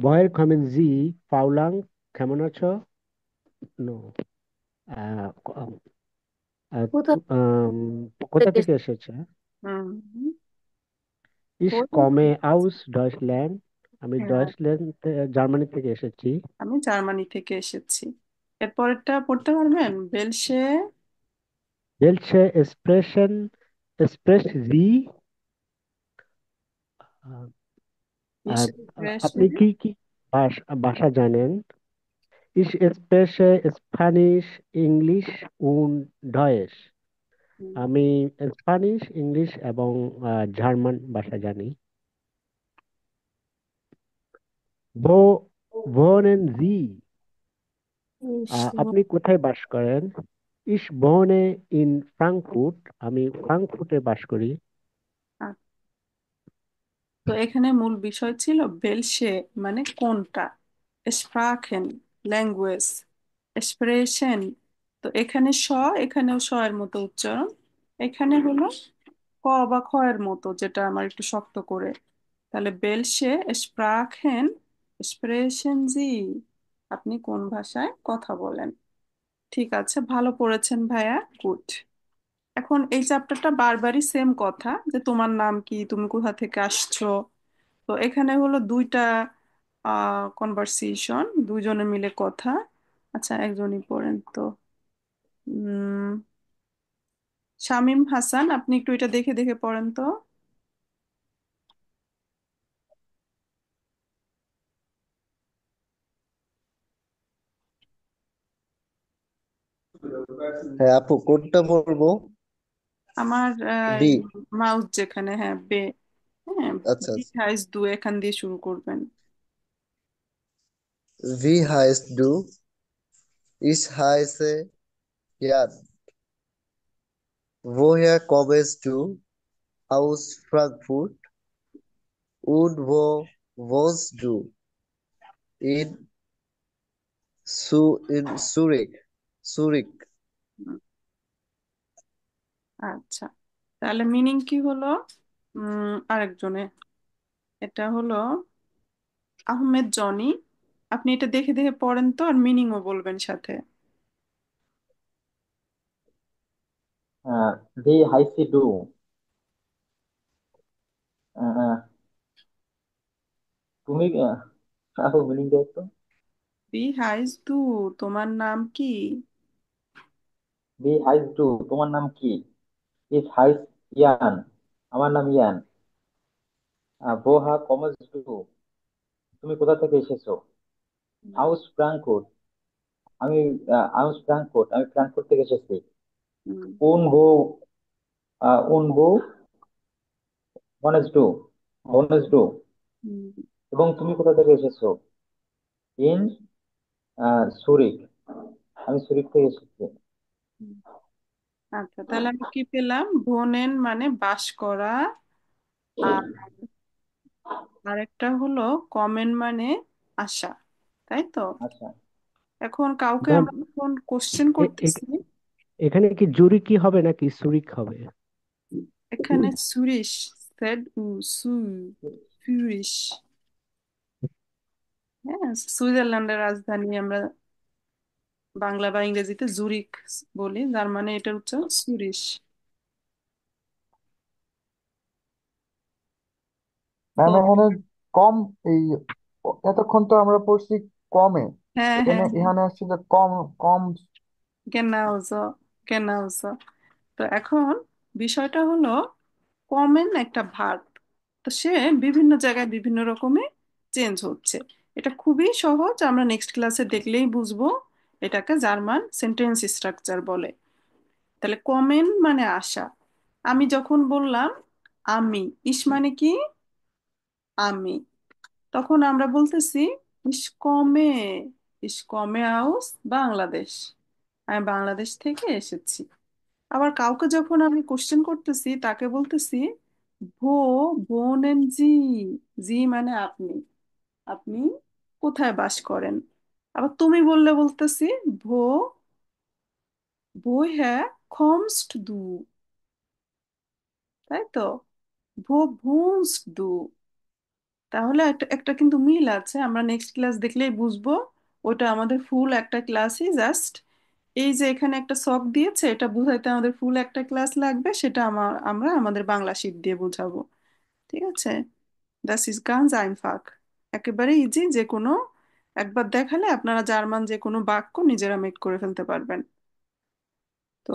Woher kommen Sie, Fräulein? কেমন আছো? No. কোথা কোথা থেকে? থেকে এসেছে? হুম। Ich komme aus Deutschland. আমি হ্যাঁ, ডয়েচল্যান্ড জার্মানি থেকে এসেছি। আমি জার্মানি থেকে এসেছি। এরপরেরটা পড়তে পারবেন? বেলসে, Welche sprechen Sie? আহ, ইস, আর বেলসে। আপনি কি কি ভাষা জানেন? Ich spreche Spanish, English und Deutsch. আমি স্প্যানিশ, ইংলিশ এবং জার্মান ভাষা জানি। Wo wohnen Sie? আপনি কোথায় বাস করেন? Ich wohne in Frankfurt. আমি ফ্রাঙ্কফুর্টে বাস করি। তো এখানে মূল বিষয় ছিল বেলসে মানে কোনটা, স্প্রাখেন ল্যাঙ্গুয়েজ, স্প্রেশন। তো এখানে স, এখানেও স এর মতো উচ্চারণ। এখানে হলো ক বা খ এর মতো, যেটা আমার একটু শক্ত করে। তাহলে বেলসে স্প্রাখেন, স্প্রেশন জি, আপনি কোন ভাষায় কথা বলেন। ঠিক আছে, ভালো পড়েছেন ভাইয়া, গুড। এখন এই চ্যাপ্টারটা বারবারই সেম কথা, যে তোমার নাম কি, তুমি কোথা থেকে আসছো। তো এখানে হলো দুইটা কনভারসেশন, দুইজনে মিলে কথা। আচ্ছা, একজনই পড়েন তো। উম শামীম হাসান, আপনি একটু এটা দেখে দেখে পড়েন তো। হ্যাঁ আপু, কোনটা বলবো? আমার বি। মাউস যেখানে, হ্যাঁ বে, হ্যাঁ, আচ্ছা বি আচ্ছা। হাইস দু, এখান দিয়ে শুরু করবেন। Wie heißt du? Ich heiße Jan. Woher kommst du? Aus Frankfurt. Und wo wohnst du? In in Zurich. Zurich. আচ্ছা, তাহলে মিনিং কি হলো? আরেকজনে, এটা হলো আহমেদ জনি। আপনি এটা দেখে দেখে পড়েন তো, আর মিনিংও বলবেন সাথে। Wie heißt du? আহ, তুমি আপু মিনিং দাও তো। বি হাইস দু, তোমার নাম কি? Wie heißt du? তোমার নাম কি? Is heißt ইয়ান, আমার নাম ইয়ান। woher kommst du? তুমি কোথা থেকে এসেছো? aus Frankfurt, আমি aus Frankfurt, আমি ফ্রাঙ্কফুর্ট থেকে এসেছি। হুম und wo wohnst du? wohnst du? হুম এবং তুমি কোথা থেকে এসেছো? in সুরিক, আমি সুরিক থেকে এসেছি। হুম। আচ্ছা, তাহলে আমি কি পেলাম? ভোনেন মানে বাস করা, আর আরেকটা হলো কমেন মানে আশা, তাই তো? আচ্ছা, এখন কাউকে ম্যাম, আমরা যখন কোশ্চেন করতেছি, এখানে কি জুরি কি হবে নাকি সুরিক হবে? এখানে সুরিশ, সেড উ সু, ফিউরিশ। হ্যাঁ, সুইজারল্যান্ডের রাজধানী আমরা বাংলা বা ইংরেজিতে জুরিক বলি, যার মানে এটার উচ্চারণ সুরিশ। তো ম্যাম এখানে কম এই এতক্ষণ তো আমরা পড়ছি কমে, হ্যাঁ এখানে হ্যাঁ হ্যাঁ, এখানে আসছে যে কম কম। গেনাউজো, গেনাউজো। তো এখন বিষয়টা হলো কমেন একটা ভার্ব, তো সে বিভিন্ন জায়গায় বিভিন্ন রকমে চেঞ্জ হচ্ছে। এটা খুবই সহজ, আমরা নেক্সট ক্লাসে দেখলেই বুঝবো। এটাকে জার্মান সেন্টেন্স স্ট্রাকচার বলে। তাহলে কমেন মানে আশা। আমি যখন বললাম আমি, ইস মানে কি? আমি, তখন আমরা বলতেছি ইসকমে, ইসকমে আউস বাংলাদেশ, আমি বাংলাদেশ থেকে এসেছি। আবার কাউকে যখন আমি কোশ্চেন করতেছি তাকে বলতেছি ভো বোনেন জি, জি মানে আপনি, আপনি কোথায় বাস করেন। আবার তুমি বললে বলতেছি ভো, ভো হ্যাঁ কমস্ট দু, তাই তো? ভো ভুনস্ট দু। তাহলে একটা একটা কিন্তু মিল আছে, আমরা নেক্সট ক্লাস দেখলেই বুঝবো। ওটা আমাদের ফুল একটা ক্লাসই জাস্ট, এই যে এখানে একটা শখ দিয়েছে এটা বুঝাইতে আমাদের ফুল একটা ক্লাস লাগবে, সেটা আমরা আমাদের বাংলা শীট দিয়ে বুঝাবো। ঠিক আছে? দাস ইজ গান আইনফাক, একেবারে ইজি। যে কোনো একবার দেখালে আপনারা জার্মান যে কোনো বাক্য নিজেরা মেক করে ফেলতে পারবেন। তো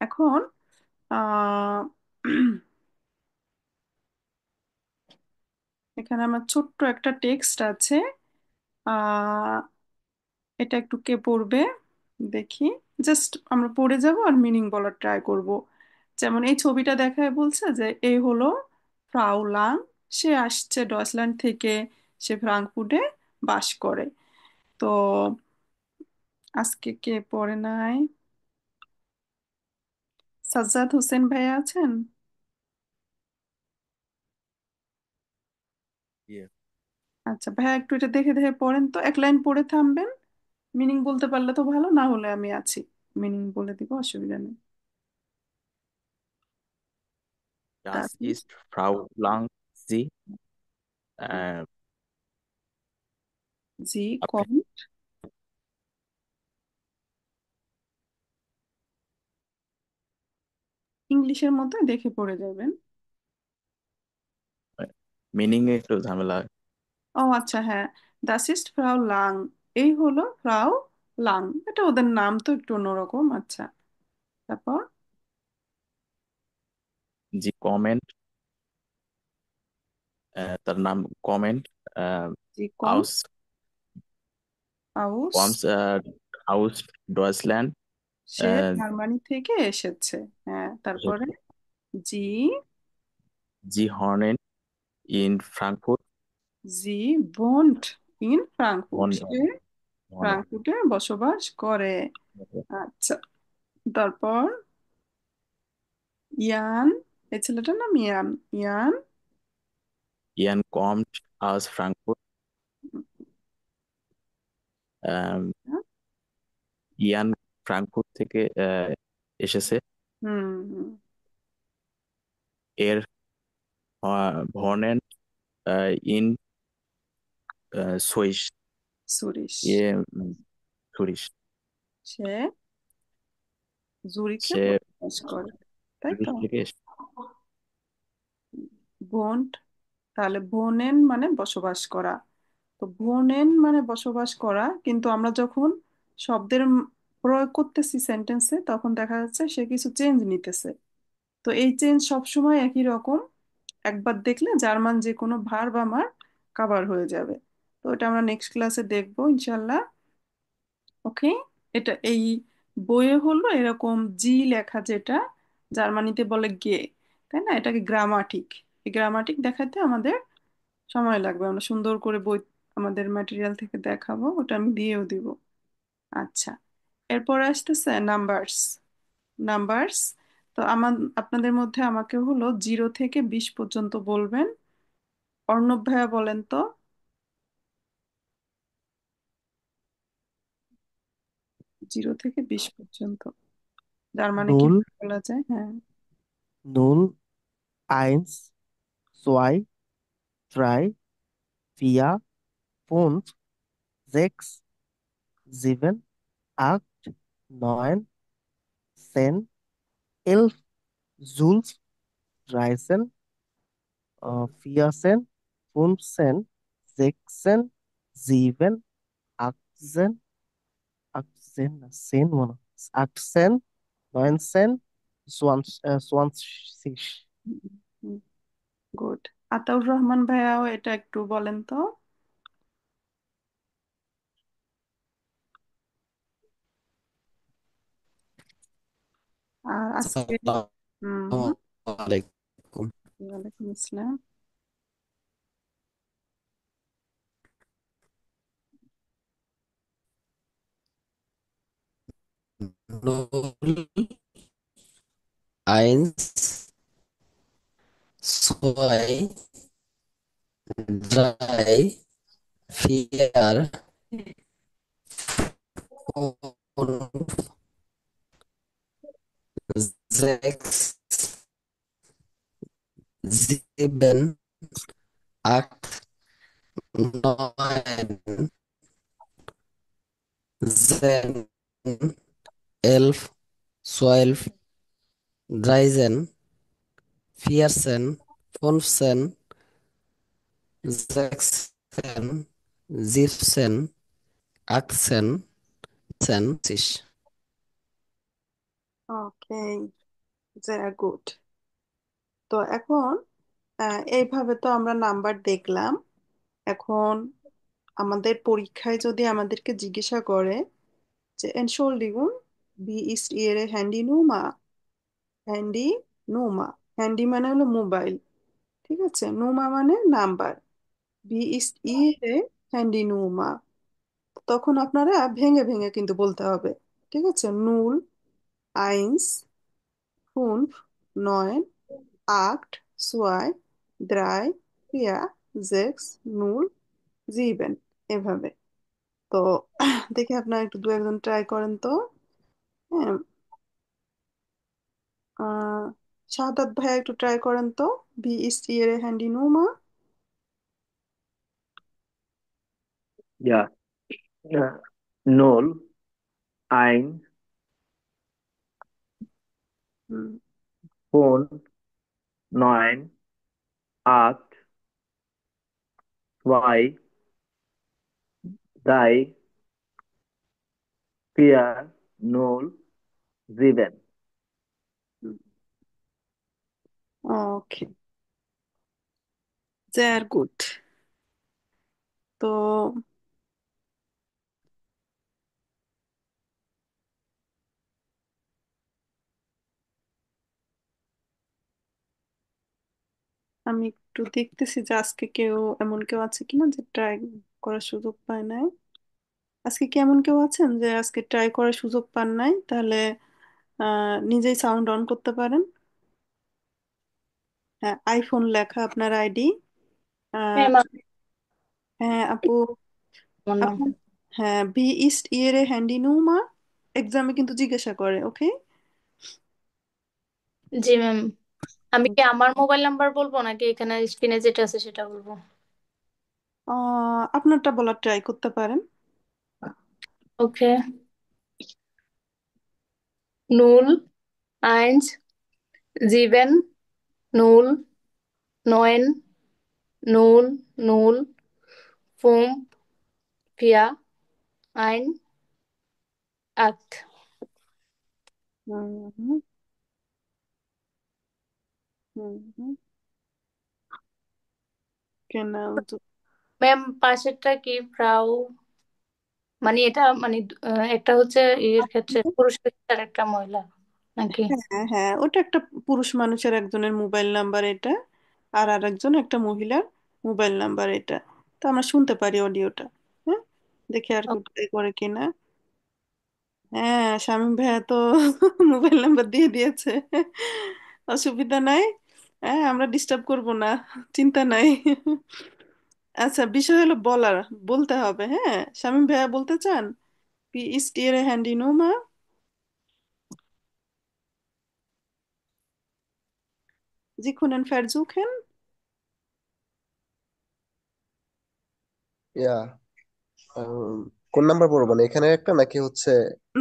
এখন আহ এখানে আমার ছোট্ট একটা টেক্সট আছে, আহ এটা একটু কে পড়বে দেখি। জাস্ট আমরা পড়ে যাব আর মিনিং বলার ট্রাই করব। যেমন এই ছবিটা দেখায় বলছে যে এই হলো ফ্রাউ লাং, সে আসছে ডয়চল্যান্ড থেকে, সে ফ্রাঙ্কফুর্টে বাস করে। তো আজকে কে পড়ে নাই? সাজ্জাদ হোসেন ভাইয়া আছেন? ইয়ে, আচ্ছা ভাইয়া, একটু এটা দেখে দেখে পড়েন তো, এক লাইন পড়ে থামবেন। মিনিং বলতে পারলে তো ভালো, না হলে আমি আছি, মিনিং বলে দিব, অসুবিধা নেই। Das তারপর ist Frau Lang. Sie, äh, জি আপনি কম, ইংলিশের মধ্যে দেখে পড়ে যাবেন। মিনিং এ একটু ঝামেলা। ও আচ্ছা, হ্যাঁ, দাস ইস্ট ফ্রাউ লাং, এই হলো ফ্রাউ লাং, এটা ওদের নাম তো একটু অন্যরকম। আচ্ছা, তারপর জি কমেন্ট, তার নাম কমেন্ট, জি কম আউস আউস, কমস, আউস ডয়েচল্যান্ড, সে জার্মানি থেকে এসেছে। হ্যাঁ, তারপরে জি, জি হর্নেন ইন ফ্রাঙ্কফুর্ট, জি বোন্ট ইন ফ্রাঙ্কফুর্ট, হর্ন সে হর্নেন ফ্রাঙ্কফুর্টে বসবাস করে। আচ্ছা, তারপর ইয়ান, এই ছেলেটার নাম ইয়ান, ইয়ান ইয়ান কমট আউস ফ্রাঙ্কফুর্ট, ইয়ান ফ্রাঙ্কফুর্ট থেকে এসেছে। হুম হুম, এর হর্নেন ইন সুইস, সুরিশ, ইয়ে সুরিশ, সে জুরিখে সে বসবাস করে, তাই সুরিশ তো? থেকে বোন্ট, তাহলে বোনেন মানে বসবাস করা। তো বোনেন মানে বসবাস করা, কিন্তু আমরা যখন শব্দের প্রয়োগ করতেছি সেন্টেন্সে, তখন দেখা যাচ্ছে সে কিছু চেঞ্জ নিতেছে। তো এই চেঞ্জ সবসময় একই রকম, একবার দেখলে জার্মান যে কোনো ভার্ব আমার কভার হয়ে যাবে। তো এটা আমরা নেক্সট ক্লাসে দেখবো ইনশাল্লাহ। ওকে। এটা এই বইয়ে হলো এরকম জি লেখা, যেটা জার্মানিতে বলে গে, তাই না? এটাকে গ্রামাটিক। এই গ্রামাটিক দেখাতে আমাদের সময় লাগবে, আমরা সুন্দর করে বই আমাদের ম্যাটেরিয়াল থেকে দেখাবো, ওটা আমি দিয়েও দিব। আচ্ছা, এরপরে আসতেছে নাম্বারস। নাম্বারস, তো আপনাদের মধ্যে আমাকে হলো 0 থেকে 20 পর্যন্ত বলবেন। অর্ণব ভাইয়া বলেন তো। 0 থেকে 20 পর্যন্ত জার্মানে কি Null, বলা যায়? হ্যাঁ। 0, 1, 2, 3, 4, 5, 6, 7, 8, 9, 10, 11, 12, 13, 14, 15, 16, 17, 18, 18, 18, 19, 20. গুড। আতাউর রহমান ভাইয়াও এটা একটু বলেন তো। আর আজকে হুম, আসসালামু ওয়ালাইকুম আসসালাম। আলাইকুম। eins, zwei, drei, vier, fünf, sechs, sieben, acht, neun, zehn, 11, 12, 13, 14, 15, 16, 17, 18, 20. ওকে, ভেরি গুড। তো এখন এইভাবে তো আমরা নাম্বার দেখলাম। এখন আমাদের পরীক্ষায় যদি আমাদেরকে জিজ্ঞাসা করে যে এনশোল্ডিগুন বি ইস্ট ইয়েরে হ্যান্ডি নুমা, হ্যান্ডি নুমা, হ্যান্ডি মানে হলো মোবাইল, ঠিক আছে, নুমা মানে নাম্বার, বি ইস্ট ইয়েরে হ্যান্ডি নুমা, তখন আপনারা ভেঙে ভেঙে কিন্তু বলতে হবে। ঠিক আছে, নুল, আইন্স, ফুনফ, নয়, আট, সোয়াই, দ্রাই, ফিয়া, জেক্স, নুল, জিবেন, এভাবে। তো দেখি আপনারা একটু দু একজন ট্রাই করেন তো। হ্যাঁ, আহ শাহাদাত ভাইয়া একটু ট্রাই করেন তো, বি ইস্ট ইয়েরে হ্যান্ডি নুমা। Ja, ja. 0, 1, হুম, 5, 9, 8, 2, 3, 4, 0, 7. ওকে, দেয়ার গুড। তো আমি একটু দেখতেছি যে আজকে কেউ এমন কেউ আছে কিনা যে ট্রাই করার সুযোগ পায় নাই। আজকে কি এমন কেউ আছেন যে আজকে ট্রাই করার সুযোগ পান নাই? তাহলে নিজেই সাউন্ড অন করতে পারেন। হ্যাঁ, আইফোন লেখা আপনার আইডি। হ্যাঁ মা, হ্যাঁ আপু, আমার নাম। আপনার, হ্যাঁ, বি ইস্ট ইয়েরে হ্যান্ডি নুমা, এক্সামে কিন্তু জিজ্ঞাসা করে। ওকে, জি ম্যাম। আমি কি আমার মোবাইল নাম্বার বলবো নাকি এখানে স্ক্রিনে যেটা আছে সেটা বলবো? আপনারটা বলার ট্রাই করতে পারেন। ওকে। 0, 1, 7, 0, 9, 0, 0, 5, 4, 1, 8. হুম হুম হুম। কেনাল। ম্যাম পাশেরটা কি ফ্রাউ? মানে এটা মানে একটা হচ্ছে এর ক্ষেত্রে পুরুষ ক্ষেত্রে আর একটা মহিলা নাকি? হ্যাঁ হ্যাঁ, ওটা একটা পুরুষ মানুষের একজনের মোবাইল নাম্বার এটা, আর আরেকজন একটা মহিলার মোবাইল নাম্বার এটা। তো আমরা শুনতে পারি অডিওটা। হ্যাঁ, দেখি আর কেউ try করে কিনা। হ্যাঁ, শামীম ভাইয়া তো মোবাইল নাম্বার দিয়ে দিয়েছে। অসুবিধা নাই। হ্যাঁ, আমরা ডিস্টার্ব করব না, চিন্তা নাই। আচ্ছা, বিষয় হলো বলার, বলতে হবে। হ্যাঁ, শামীম ভাইয়া বলতে চান? Wie ist Ihre Handynummer? Sie können versuchen. ইয়া কোন নাম্বার পড়বো, মানে এখানে একটা নাকি হচ্ছে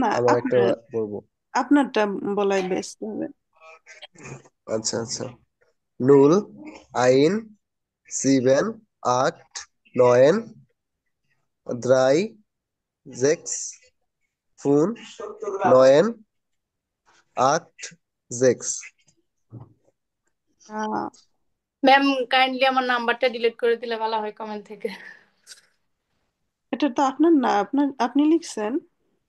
না, আমার একটা আপনার, পড়বো? আপনারটা বলাই বেস্ট হবে। আচ্ছা আচ্ছা। নুল আইন সিবেন আট নয়েন দ্রাই জেক্স ফুন নয়েন আট জেক্স। ম্যাম কাইন্ডলি আমার নাম্বারটা ডিলিট করে দিলে ভালো হয় কমেন্ট থেকে। এটা তো আপনার না, আপনি লিখছেন।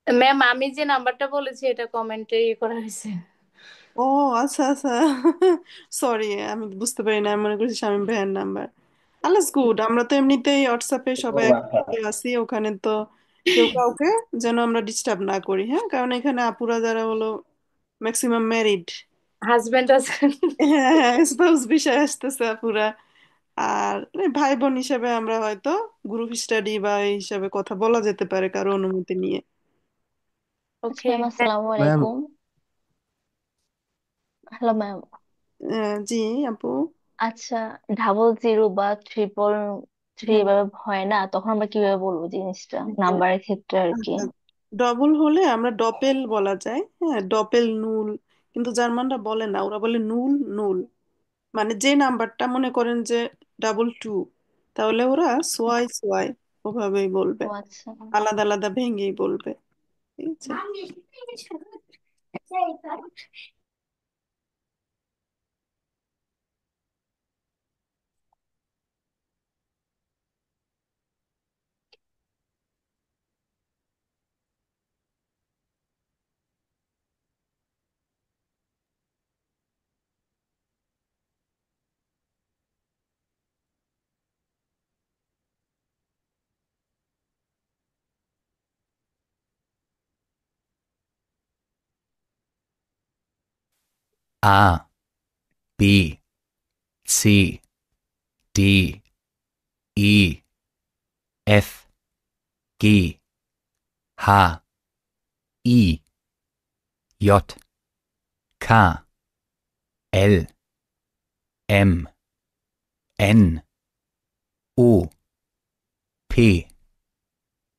ম্যাম আমি যে নাম্বারটা বলেছি এটা কমেন্টে করা হয়েছে। ও আচ্ছা আচ্ছা, সরি, আমি বুঝতে পারি না, আমি মনে করছি শামীম ভাইয়ের নাম্বার। আল্লাহ গুড, আমরা তো এমনিতেই হোয়াটসঅ্যাপে ও সবাই আচ্ছা। একসাথে আছি, ওখানে তো কেউ কাউকে যেন আমরা ডিস্টার্ব না করি। হ্যাঁ, কারণ এখানে আপুরা যারা হলো ম্যাক্সিমাম ম্যারিড। হাজবেন্ড আছে। হ্যাঁ হ্যাঁ, স্পাউস বিষয় আসতেছে আপুরা। আর ভাই বোন হিসেবে আমরা হয়তো গ্রুপ স্টাডি বা এই হিসাবে কথা বলা যেতে পারে কারো অনুমতি নিয়ে। আচ্ছা ওকে। ম্যাম, আসসালামু ম্যাম আলাইকুম। Hello ma'am. জি আপু। আচ্ছা, 000 বা 333 হ্যাঁ এভাবে হয় না, তখন আমরা কিভাবে বলবো জিনিসটা হ্যাঁ। নাম্বারের ক্ষেত্রে আর কি? আচ্ছা, ডবল হলে আমরা ডপেল বলা যায়। হ্যাঁ, ডপেল নুল। কিন্তু জার্মানরা বলে না, ওরা বলে নুল নুল। মানে যে নাম্বারটা মনে করেন যে 22, তাহলে ওরা সোয়াই সোয়াই ওভাবেই বলবে, ও আচ্ছা। আলাদা আলাদা ভেঙেই বলবে। ঠিক আছে। A, B, C, D, E, F, G, H, I, J, K, L, M, N, O, P,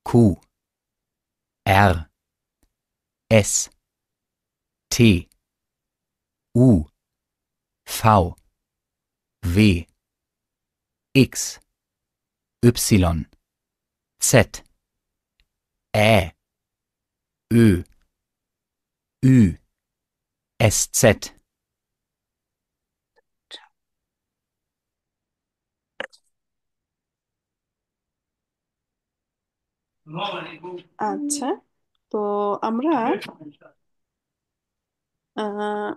Q, R, S, T, U, V, W, X, Y, Z, Ä, Ö, Ü, SZ. আচ্ছা, তো আমরা আহ,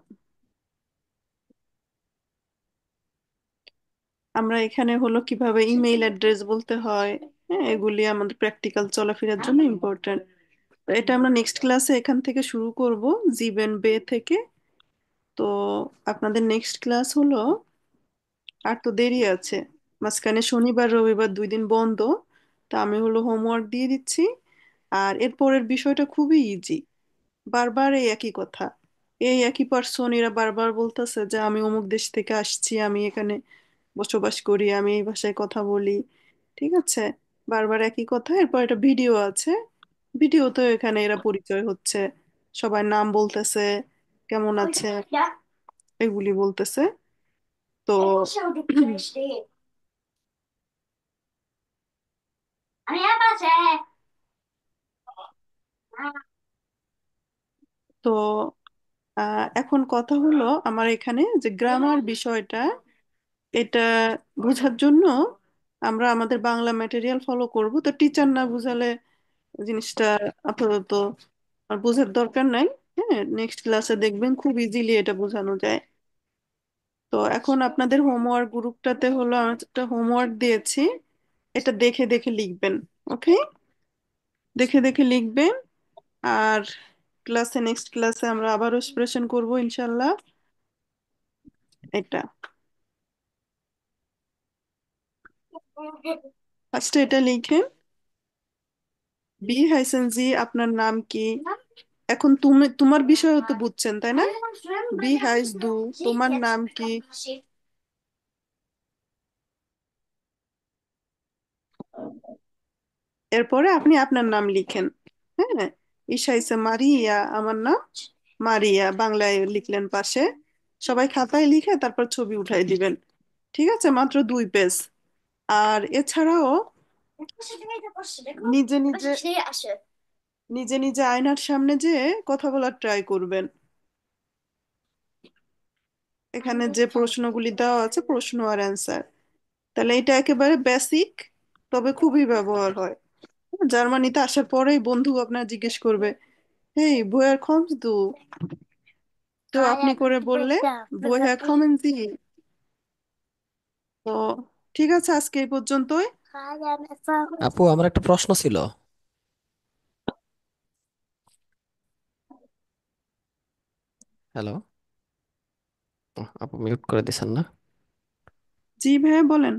আমরা এখানে হলো কিভাবে ইমেইল অ্যাড্রেস বলতে হয়। হ্যাঁ, এগুলি আমাদের প্র্যাকটিক্যাল চলাফেরার জন্য ইম্পর্ট্যান্ট। তো এটা আমরা নেক্সট ক্লাসে এখান থেকে শুরু করব, জিবেন বে থেকে। তো আপনাদের নেক্সট ক্লাস হলো, আর তো দেরি আছে, মাঝখানে শনিবার রবিবার 2 দিন বন্ধ। তা আমি হলো হোমওয়ার্ক দিয়ে দিচ্ছি। আর এরপরের বিষয়টা খুবই ইজি, বারবার এই একই কথা, এই একই পার্সন এরা বারবার বলতেছে যে আমি অমুক দেশ থেকে আসছি, আমি এখানে বসবাস করি, আমি এই ভাষায় কথা বলি। ঠিক আছে, বারবার একই কথা। এরপর একটা ভিডিও আছে, ভিডিওতেও এখানে এরা পরিচয় হচ্ছে, সবার নাম বলতেছে, কেমন আছে এগুলি বলতেছে। তো তো এখন কথা হলো আমার এখানে যে গ্রামার বিষয়টা, এটা বোঝার জন্য আমরা আমাদের বাংলা ম্যাটেরিয়াল ফলো করব। তো টিচার না বুঝালে জিনিসটা আপাতত আর বোঝার দরকার নাই। হ্যাঁ, নেক্সট ক্লাসে দেখবেন খুব ইজিলি এটা বোঝানো যায়। তো এখন আপনাদের হোমওয়ার্ক গ্রুপটাতে হলো আমি একটা হোমওয়ার্ক দিয়েছি, এটা দেখে দেখে লিখবেন। ওকে, দেখে দেখে লিখবেন। আর নেক্সট ক্লাসে আমরা আবারও এক্সপ্রেশন করব ইনশাল্লাহ। এটা ফার্স্টে এটা লিখেন, বি হাইসেন জি আপনার নাম কি। এখন তুমি তোমার বিষয় তো বুঝছেন তাই না? বি হাইস দু তোমার নাম কি। এরপরে আপনি আপনার নাম লিখেন। হ্যাঁ, ইসাইসে মারিয়া আমার নাম মারিয়া, বাংলায় লিখলেন পাশে। সবাই খাতায় লিখে তারপর ছবি উঠাই দিবেন। ঠিক আছে, মাত্র 2 পেজ। আর এছাড়াও নিজে নিজে নিজে নিজে আয়নার সামনে যে কথা বলার ট্রাই করবেন। এখানে যে প্রশ্নগুলি দেওয়া আছে প্রশ্ন আর অ্যান্সার, তাহলে এটা একেবারে বেসিক, তবে খুবই ব্যবহার হয়। জার্মানিতে আসার পরেই বন্ধু আপনার জিজ্ঞেস করবে, হেই woher kommst du? তো আপনি করে বললে woher kommen Sie? তো ঠিক আছে, আজকে এই পর্যন্তই। আপু, আমার একটা প্রশ্ন ছিল। হ্যালো, আপু মিউট করে দিছেন না? জি ভাইয়া বলেন।